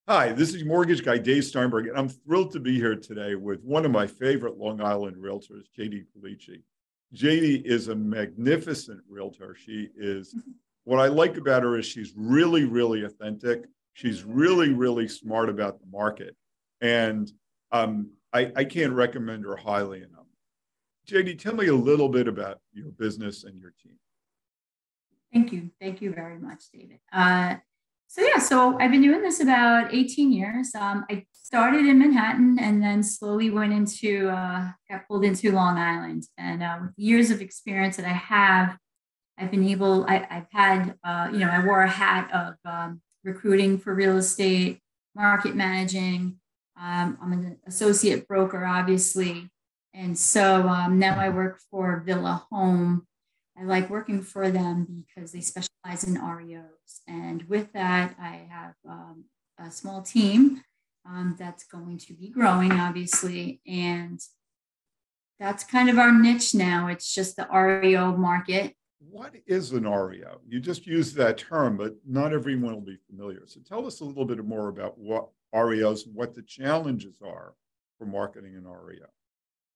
Hi, this is Mortgage Guy Dave Steinberg, and I'm thrilled to be here today with one of my favorite Long Island realtors, JD Pulice. JD is a magnificent realtor. She is, what I like about her is she's really, really authentic. She's really, really smart about the market. And I can't recommend her highly enough. JD, tell me a little bit about your business and your team. Thank you. Thank you very much, David. So I've been doing this about 18 years. I started in Manhattan and then slowly got pulled into Long Island. And with years of experience that I have, I've had, I wore a hat of recruiting for real estate, market managing. I'm an associate broker, obviously. And so now I work for Villa Home. I like working for them because they specialize in REOs. And with that, I have a small team that's going to be growing, obviously. And that's kind of our niche now. It's just the REO market. What is an REO? You just used that term, but not everyone will be familiar. So tell us a little bit more about what REOs, what the challenges are for marketing an REO.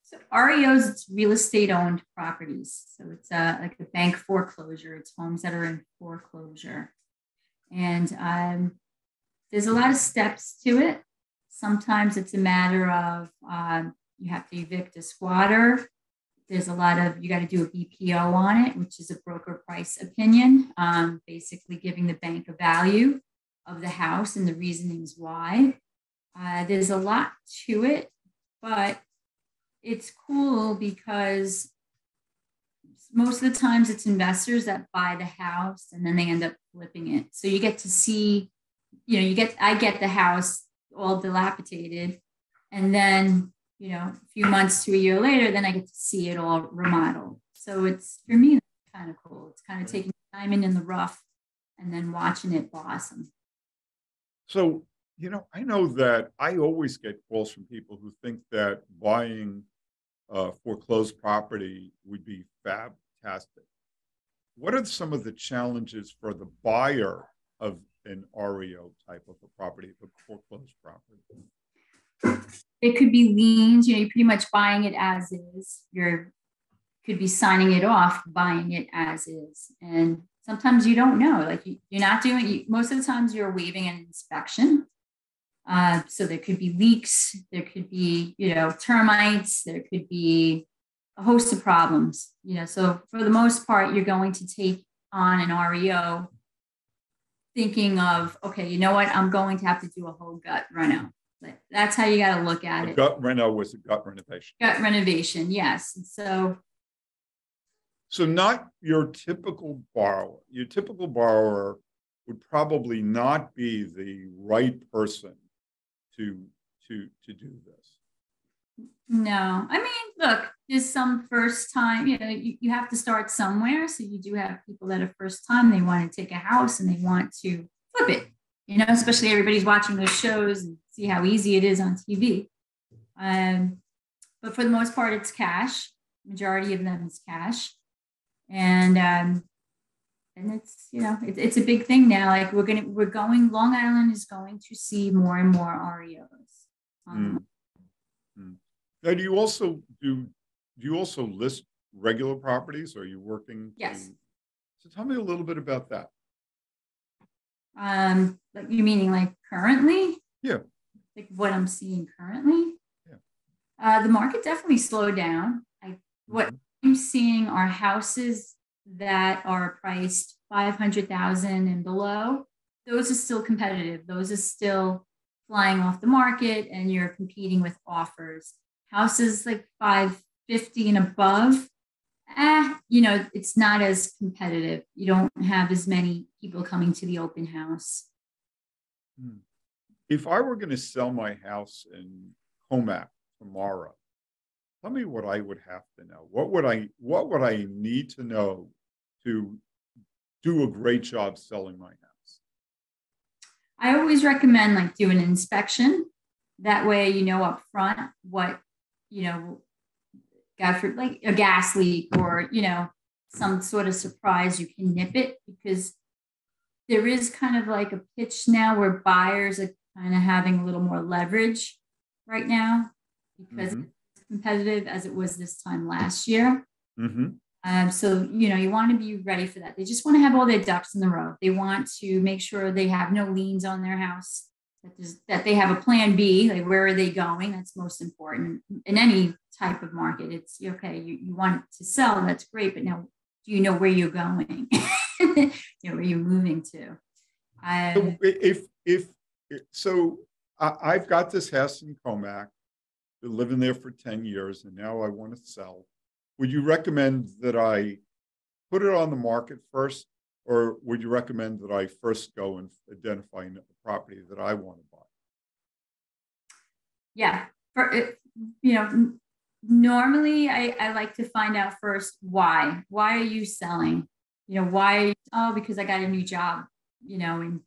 So REOs, it's real estate owned properties. So it's like a bank foreclosure. It's homes that are in foreclosure. And there's a lot of steps to it. Sometimes it's a matter of you have to evict a squatter. There's you got to do a BPO on it, which is a broker price opinion, basically giving the bank a value of the house and the reasonings why. There's a lot to it, but it's cool because most of the times it's investors that buy the house and then they end up flipping it. So you get to see, I get the house all dilapidated. And then, a few months to a year later, then I get to see it all remodeled. So it's, for me, kind of cool. It's kind of taking diamond in the rough and then watching it blossom. So, I know that I always get calls from people who think that buying foreclosed property would be fantastic. What are some of the challenges for the buyer of an REO type of a property, a foreclosed property? It could be liens, you're pretty much buying it as is. Could be signing it off, buying it as is. And sometimes you don't know, like you're not doing, most of the times you're waiving an inspection. So there could be leaks, there could be, termites, there could be a host of problems, so for the most part, you're going to take on an REO thinking of, okay, you know what, I'm going to have to do a whole gut reno. That's how you got to look at it. Gut reno was a gut renovation. Gut renovation, yes. So not your typical borrower. Your typical borrower would probably not be the right person to do this. No, I mean, look, there's some first time, you have to start somewhere. So you do have people that are first time, they want to take a house and they want to flip it, especially everybody's watching those shows and see how easy it is on TV. But for the most part, it's cash. Majority of them is cash. And it's, it's a big thing now. Like Long Island is going to see more and more REOs. Now, do you also list regular properties? Or are you working? Yes. So tell me a little bit about that. Like you meaning like currently? Yeah. Like what I'm seeing currently? Yeah. The market definitely slowed down. What I'm seeing are houses that are priced $500,000 and below. Those are still competitive. Those are still flying off the market, and you're competing with offers. Houses like $550,000 and above, it's not as competitive. You don't have as many people coming to the open house. If I were going to sell my house in Comac tomorrow, tell me what I would have to know. What would I need to know to do a great job selling my house? I always recommend do an inspection. That way, up front what, God for like a gas leak or, some sort of surprise, you can nip it, because there is kind of like a pitch now where buyers are kind of having a little more leverage right now because it's competitive as it was this time last year. So, you want to be ready for that. They just want to have all their ducks in the row. They want to make sure they have no liens on their house, that they have a plan B, like where are they going? That's most important in any type of market. It's okay. You want it to sell. That's great. But now, do you know where you're going? Where you're moving to? I've got this house in Comac, been living there for 10 years, and now I want to sell. Would you recommend that I put it on the market first, or would you recommend that I first go and identify a property that I want to buy? Yeah, normally I like to find out first why. Why are you selling? Why? Oh, because I got a new job. In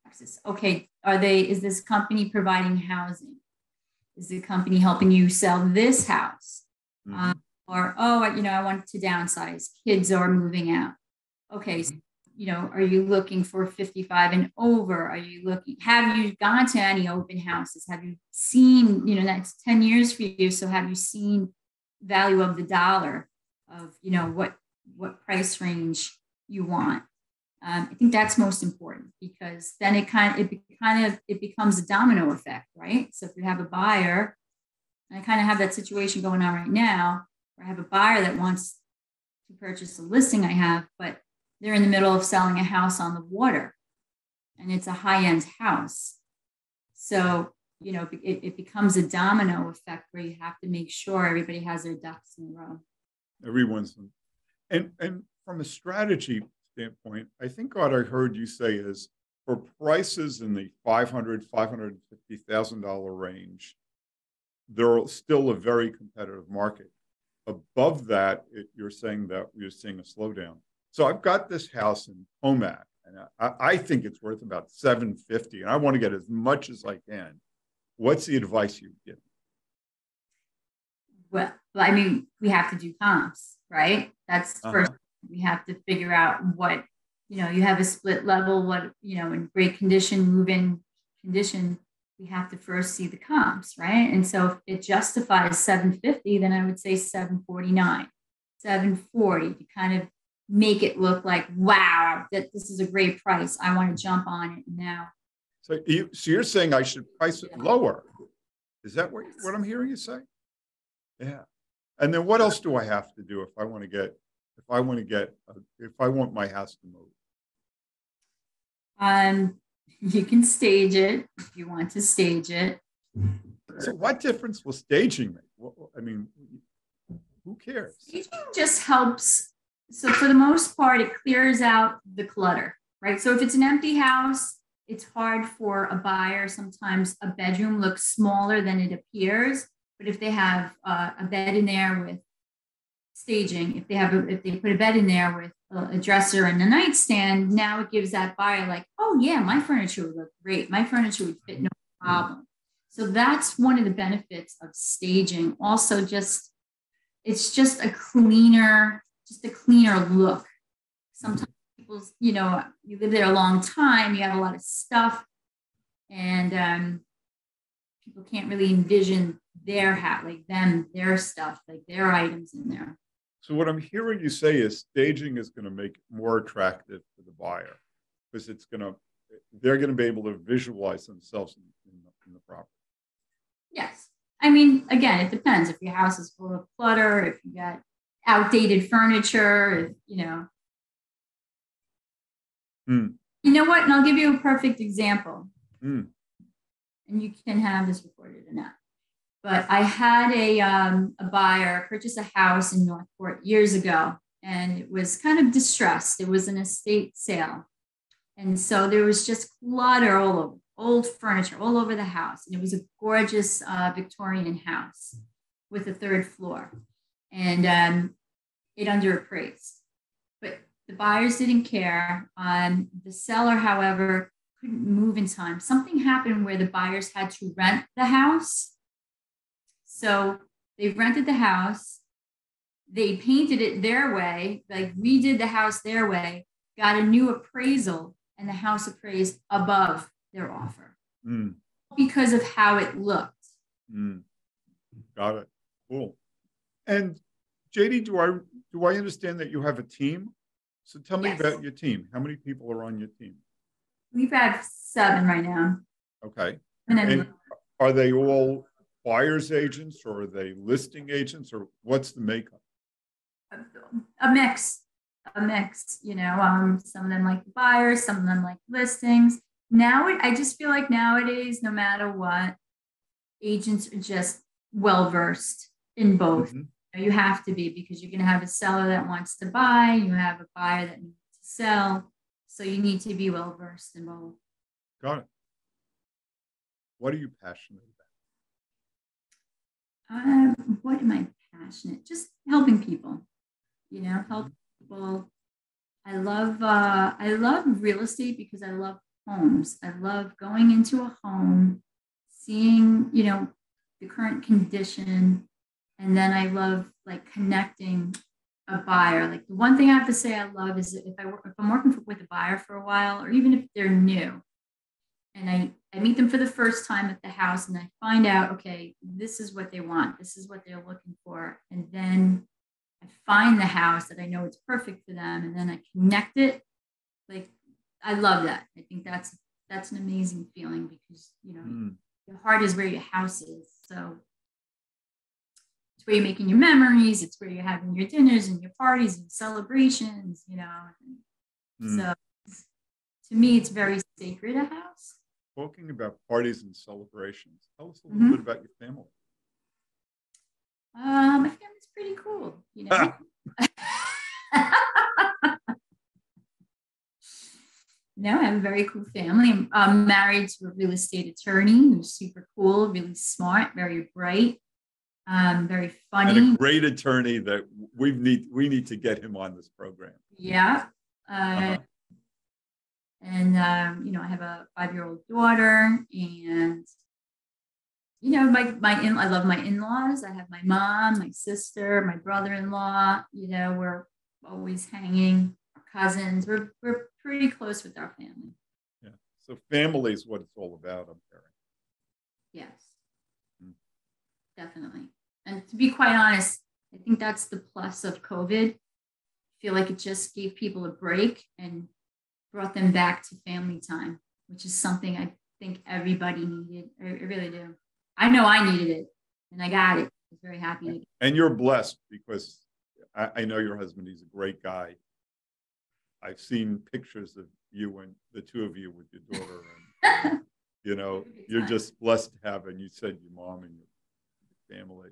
Texas. Okay, is this company providing housing? Is the company helping you sell this house? Or, I want to downsize. Kids are moving out. Okay, so, are you looking for 55 and over? Have you gone to any open houses? Have you seen, that's 10 years for you. So have you seen value of the dollar of, what price range you want? I think that's most important because then it becomes a domino effect, right? So if you have a buyer, and I kind of have that situation going on right now, where I have a buyer that wants to purchase a listing I have, but they're in the middle of selling a house on the water, and it's a high-end house. So, it becomes a domino effect where you have to make sure everybody has their ducks in a row. And from a strategy standpoint, I think what I heard you say is for prices in the $500,000, $550,000 range, they're still a very competitive market. Above that, you're saying that you're seeing a slowdown. So I've got this house in Comac, and I think it's worth about $750,000, and I want to get as much as I can. What's the advice you give? Well, we have to do comps, right? That's first. We have to figure out what, you have a split level, what, in great condition, move-in condition, we have to first see the comps, right? And so if it justifies $750,000, then I would say $749,000, $740,000 to kind of make it look like, wow, that this is a great price. I want to jump on it now. So you're saying I should price it lower? Is that what I'm hearing you say? Yeah. And then what else do I have to do if I want my house to move? You can stage it if you want to stage it. So what difference will staging make? I mean, who cares? Staging just helps. So for the most part, it clears out the clutter, right? So if it's an empty house, it's hard for a buyer. Sometimes a bedroom looks smaller than it appears. But if they have a bed in there with staging, if they put a bed in there with a dresser and a nightstand, now it gives that buyer like, oh yeah, my furniture would look great. My furniture would fit no problem. So that's one of the benefits of staging. Also, it's just a cleaner look. Sometimes people, you live there a long time, you have a lot of stuff, and people can't really envision their hat, like their stuff, like their items in there. So what I'm hearing you say is staging is going to make it more attractive to the buyer because they're going to be able to visualize themselves in the property. Yes. Again, it depends. If your house is full of clutter, if you got outdated furniture, You know what? And I'll give you a perfect example. And you can have this recorded or not. But I had a buyer purchase a house in Northport years ago, and it was kind of distressed. It was an estate sale. And so there was just clutter all over, old furniture all over the house. And it was a gorgeous Victorian house with a third floor. And it underappraised. But the buyers didn't care. The seller, however, couldn't move in time. Something happened where the buyers had to rent the house. So they rented the house, they painted it their way, like redid the house their way, got a new appraisal, and the house appraised above their offer. because of how it looked. Mm, got it. Cool. And JD, do I understand that you have a team? So tell me Yes. about your team. How many people are on your team? We've had 7 right now. Okay. And And are they all buyer's agents or are they listing agents or what's the makeup? a mix, some of them like buyers, some of them like listings. Now, I just feel like nowadays, no matter what, agents are just well-versed in both. Mm-hmm. You have to be, because you're going to have a seller that wants to buy, you have a buyer that needs to sell. So you need to be well-versed in both. Got it. What are you passionate about? What am I passionate? Just helping people, helping people. I love real estate because I love homes. I love going into a home, seeing, the current condition. And then I love like connecting a buyer. Like the one thing I have to say I love is if I'm working with a buyer for a while, or even if they're new, and I meet them for the first time at the house and I find out, okay, this is what they want. This is what they're looking for. And then I find the house that I know it's perfect for them. And then I connect it. Like, I love that. I think that's an amazing feeling because, your heart is where your house is. So it's where you're making your memories. It's where you're having your dinners and your parties and celebrations, So to me, it's very sacred, a house. Talking about parties and celebrations, tell us a little bit about your family. My family's pretty cool, I have a very cool family. I'm married to a real estate attorney who's super cool, really smart, very bright, very funny. And a great attorney that we need to get him on this program. Yeah. And, I have a 5-year-old daughter and, I love my in-laws. I have my mom, my sister, my brother-in-law, we're always hanging, our cousins, we're pretty close with our family. Yeah. So family is what it's all about, I'm hearing. Yes, definitely. And to be quite honest, I think that's the plus of COVID. I feel like it just gave people a break and brought them back to family time, which is something I think everybody needed. I really do. I know I needed it and I got it. I was very happy. And you're blessed because I know your husband, he's a great guy. I've seen pictures of you and the two of you with your daughter. And, you're just blessed to have, and you said your mom and your family.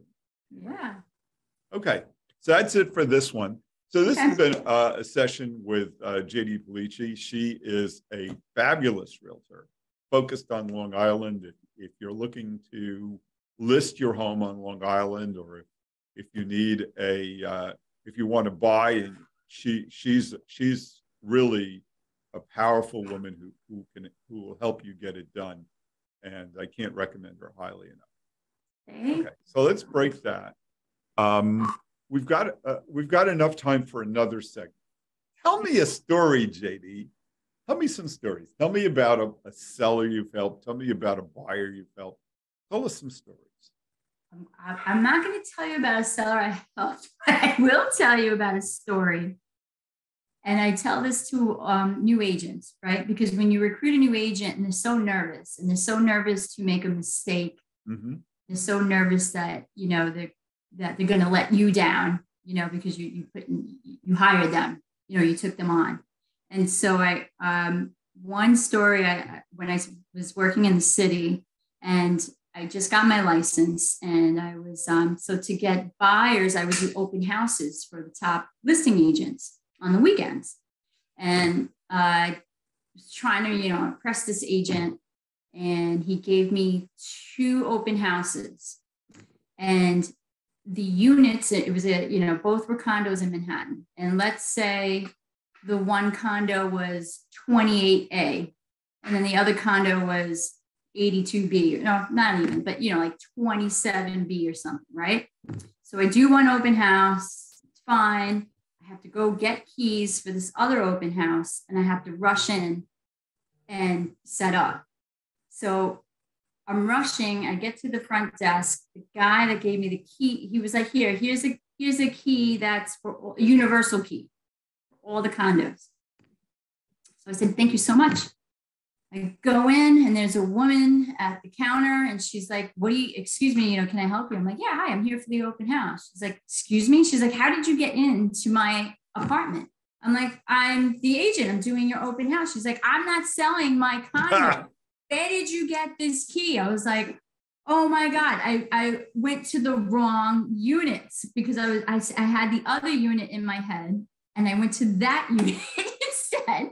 Yeah. Okay. So that's it for this one. So this has been a session with JD Pulice. She is a fabulous realtor focused on Long Island. If you're looking to list your home on Long Island, or if you need if you want to buy, and she's really a powerful woman who will help you get it done. And I can't recommend her highly enough. Okay, so let's break that. We've got enough time for another segment. Tell me a story, JD. Tell me some stories. Tell me about a seller you've helped. Tell me about a buyer you've helped. Tell us some stories. I'm not going to tell you about a seller I helped, but I will tell you about a story. And I tell this to new agents, right? Because when you recruit a new agent and they're so nervous to make a mistake, they're so nervous that, that they're going to let you down, because you hired them, you took them on. And so one story, when I was working in the city and I just got my license, and I was, so to get buyers, I would do open houses for the top listing agents on the weekends. And I was trying to, impress this agent, and he gave me 2 open houses. And the units, it was both were condos in Manhattan. And let's say the one condo was 28A, and then the other condo was 82B. No, not even, but like 27B or something, right? So I do one open house, it's fine. I have to go get keys for this other open house, and I have to rush in and set up. So I'm rushing. I get to the front desk. The guy that gave me the key, he was like, here's a key that's for a universal key for all the condos. So I said, thank you so much. I go in and there's a woman at the counter and she's like, excuse me, can I help you? I'm like, yeah, hi, I'm here for the open house. She's like, excuse me? She's like, how did you get into my apartment? I'm like, I'm the agent. I'm doing your open house. She's like, I'm not selling my condo. Where did you get this key? I was like, oh my God, I went to the wrong units because I had the other unit in my head and I went to that unit instead.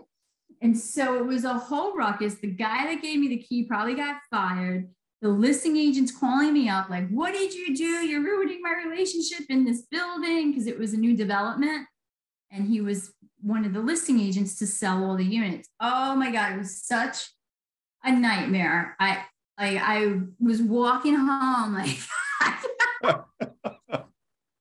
And so it was a whole ruckus. The guy that gave me the key probably got fired. The listing agent's calling me up like, what did you do? You're ruining my relationship in this building, because it was a new development. And he was one of the listing agents to sell all the units. Oh my God, it was such a nightmare. I was walking home like,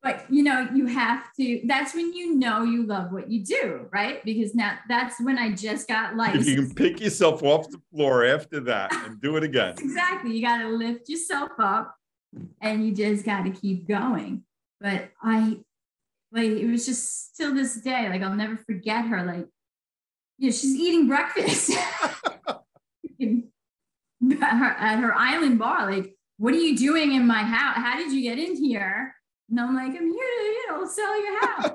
but you have to, that's when you love what you do, right? Because now that's when I just got licensed. If you can pick yourself off the floor after that and do it again. Exactly. You got to lift yourself up and you just got to keep going. But it was just till this day, like I'll never forget her. Like, she's eating breakfast at her island bar. Like, what are you doing in my house? How did you get in here? And I'm like, I'm here to, sell your house.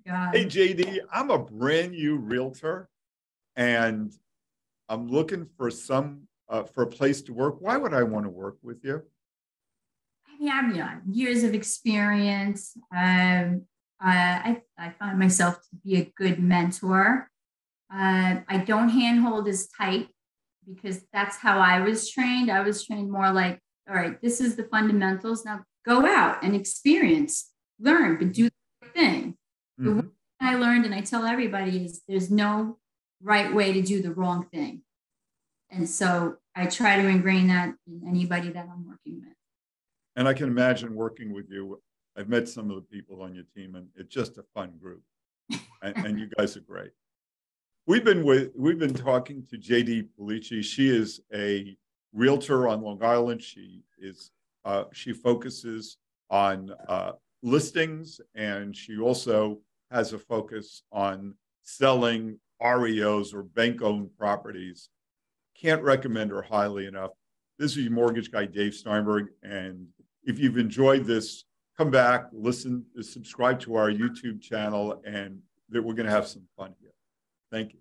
God. Hey, JD, I'm a brand new realtor and I'm looking for for a place to work. Why would I want to work with you? I mean, I've years of experience. I find myself to be a good mentor. I don't handhold as tight because that's how I was trained. I was trained more like, all right, this is the fundamentals. Now go out and experience, learn, but do the right thing. Mm-hmm. The one thing I learned, and I tell everybody, is there's no right way to do the wrong thing. And so I try to ingrain that in anybody that I'm working with. And I can imagine working with you. I've met some of the people on your team, and it's just a fun group. And you guys are great. We've been talking to JD Pulice. She is a realtor on Long Island. She focuses on listings, and she also has a focus on selling REOs or bank-owned properties. Can't recommend her highly enough. This is your mortgage guy, Dave Steinberg, and if you've enjoyed this, come back, listen, subscribe to our YouTube channel, and that we're going to have some fun here. Thank you.